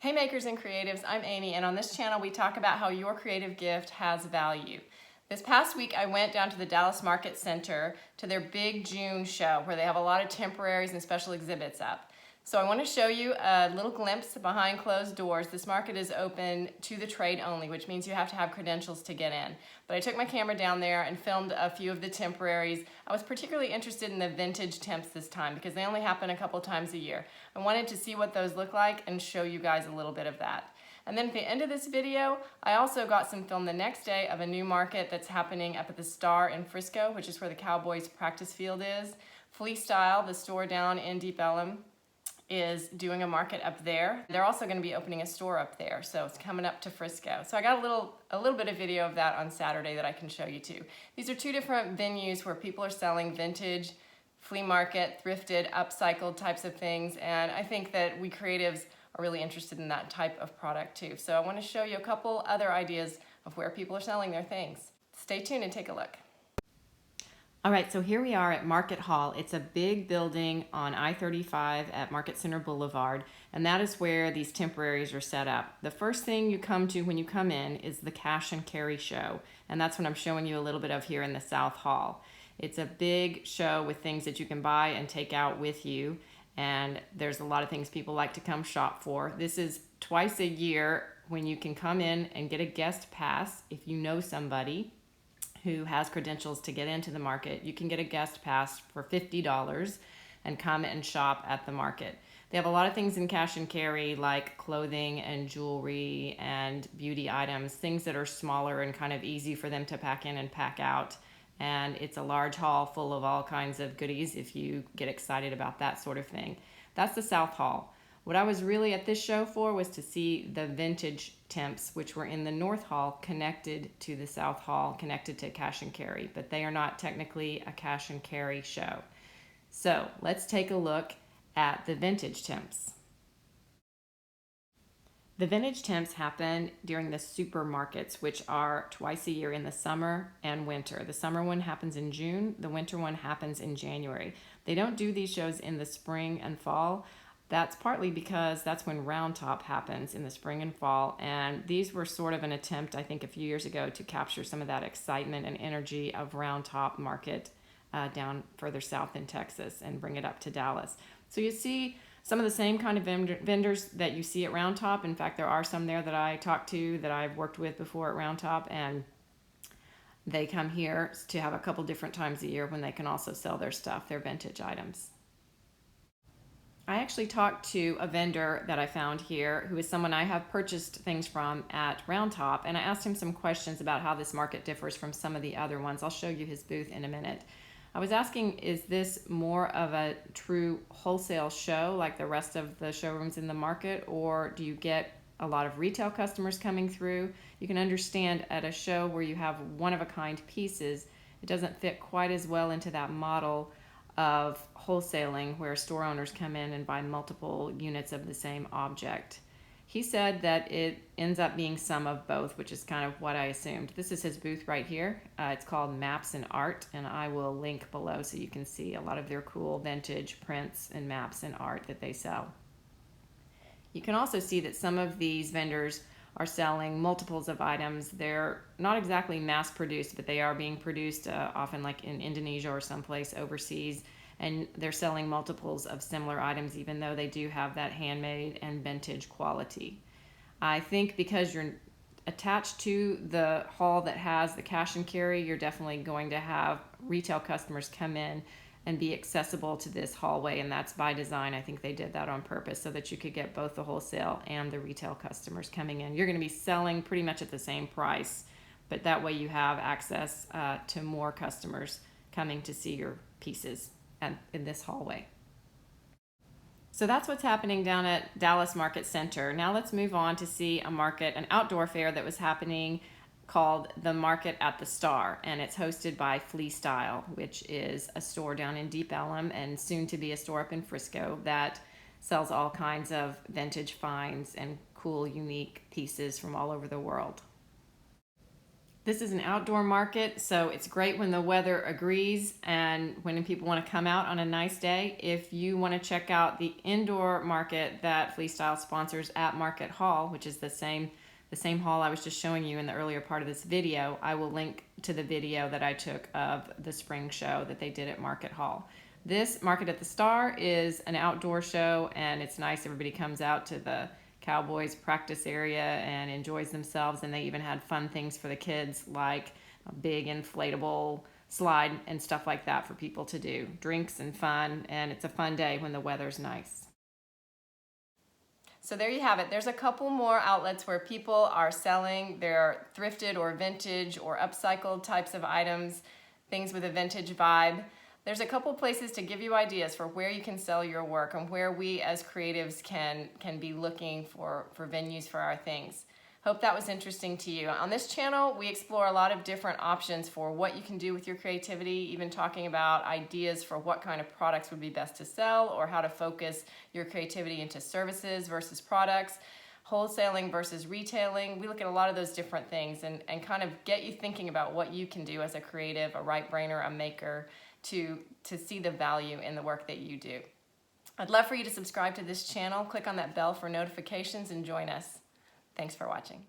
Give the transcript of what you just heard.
Hey makers and creatives, I'm Amy, and on this channel we talk about how your creative gift has value. This past week I went down to the Dallas Market Center to their big June show where they have a lot of temporaries and special exhibits up. So I want to show you a little glimpse behind closed doors. This market is open to the trade only, which means you have to have credentials to get in. But I took my camera down there and filmed a few of the temporaries. I was particularly interested in the vintage temps this time because they only happen a couple times a year. I wanted to see what those look like and show you guys a little bit of that. And then at the end of this video, I also got some film the next day of a new market that's happening up at the Star in Frisco, which is where the Cowboys practice field is. FleaStyle, the store down in Deep Ellum, is doing a market up there. They're also going to be opening a store up there, so it's coming up to Frisco. So I got a little bit of video of that on Saturday that I can show you too. These are two different venues where people are selling vintage, flea market, thrifted, upcycled types of things, and I think that we creatives are really interested in that type of product too. So I want to show you a couple other ideas of where people are selling their things. Stay tuned and take a look. All right, so here we are at Market Hall. It's a big building on I-35 at Market Center Boulevard, and that is where these temporaries are set up. The first thing you come to when you come in is the Cash and Carry show, and that's what I'm showing you a little bit of here in the South Hall. It's a big show with things that you can buy and take out with you, and there's a lot of things people like to come shop for. This is twice a year when you can come in and get a guest pass if you know somebody who has credentials to get into the market. You can get a guest pass for $50 and come and shop at the market. They have a lot of things in cash and carry like clothing and jewelry and beauty items, things that are smaller and kind of easy for them to pack in and pack out. And it's a large hall full of all kinds of goodies if you get excited about that sort of thing. That's the South Hall. What I was really at this show for was to see the vintage temps, which were in the North Hall, connected to the South Hall, connected to cash and carry, but they are not technically a cash and carry show. So let's take a look at the vintage temps. The vintage temps happen during the supermarkets, which are twice a year in the summer and winter. The summer one happens in June, the winter one happens in January. They don't do these shows in the spring and fall. That's partly because that's when Round Top happens in the spring and fall, and these were sort of an attempt, I think, a few years ago to capture some of that excitement and energy of Round Top Market down further south in Texas and bring it up to Dallas. So you see some of the same kind of vendors that you see at Round Top. In fact, there are some there that I talked to that I've worked with before at Round Top, and they come here to have a couple different times a year when they can also sell their stuff, their vintage items. I actually talked to a vendor that I found here who is someone I have purchased things from at Round Top, and I asked him some questions about how this market differs from some of the other ones. I'll show you his booth in a minute. I was asking, is this more of a true wholesale show like the rest of the showrooms in the market, or do you get a lot of retail customers coming through? You can understand at a show where you have one-of-a-kind pieces, it doesn't fit quite as well into that model of wholesaling where store owners come in and buy multiple units of the same object. He said that it ends up being some of both, which is kind of what I assumed. This is his booth right here. It's called Maps and Art, and I will link below so you can see a lot of their cool vintage prints and maps and art that they sell. You can also see that some of these vendors are selling multiples of items. They're not exactly mass produced, but they are being produced often like in Indonesia or someplace overseas, and they're selling multiples of similar items even though they do have that handmade and vintage quality. I think because you're attached to the hall that has the cash and carry, you're definitely going to have retail customers come in and be accessible to this hallway, and that's by design. I think they did that on purpose so that you could get both the wholesale and the retail customers coming in. You're going to be selling pretty much at the same price, but that way you have access to more customers coming to see your pieces in this hallway. So that's what's happening down at Dallas Market Center. Now let's move on to see a market, an outdoor fair that was happening called the Market at the Star, and it's hosted by FleaStyle, which is a store down in Deep Ellum and soon to be a store up in Frisco that sells all kinds of vintage finds and cool, unique pieces from all over the world. This is an outdoor market, so it's great when the weather agrees and when people want to come out on a nice day. If you want to check out the indoor market that FleaStyle sponsors at Market Hall, which is the same hall I was just showing you in the earlier part of this video, I will link to the video that I took of the spring show that they did at Market Hall. This Market at the Star is an outdoor show, and it's nice. Everybody comes out to the Cowboys practice area and enjoys themselves, and they even had fun things for the kids like a big inflatable slide and stuff like that for people to do. Drinks and fun, and it's a fun day when the weather's nice. So there you have it. There's a couple more outlets where people are selling their thrifted or vintage or upcycled types of items, things with a vintage vibe. There's a couple places to give you ideas for where you can sell your work and where we as creatives can be looking for venues for our things. Hope that was interesting to you. On this channel, we explore a lot of different options for what you can do with your creativity, even talking about ideas for what kind of products would be best to sell or how to focus your creativity into services versus products, wholesaling versus retailing. We look at a lot of those different things and kind of get you thinking about what you can do as a creative, a right-brainer, a maker, to see the value in the work that you do. I'd love for you to subscribe to this channel, click on that bell for notifications, and join us. Thanks for watching.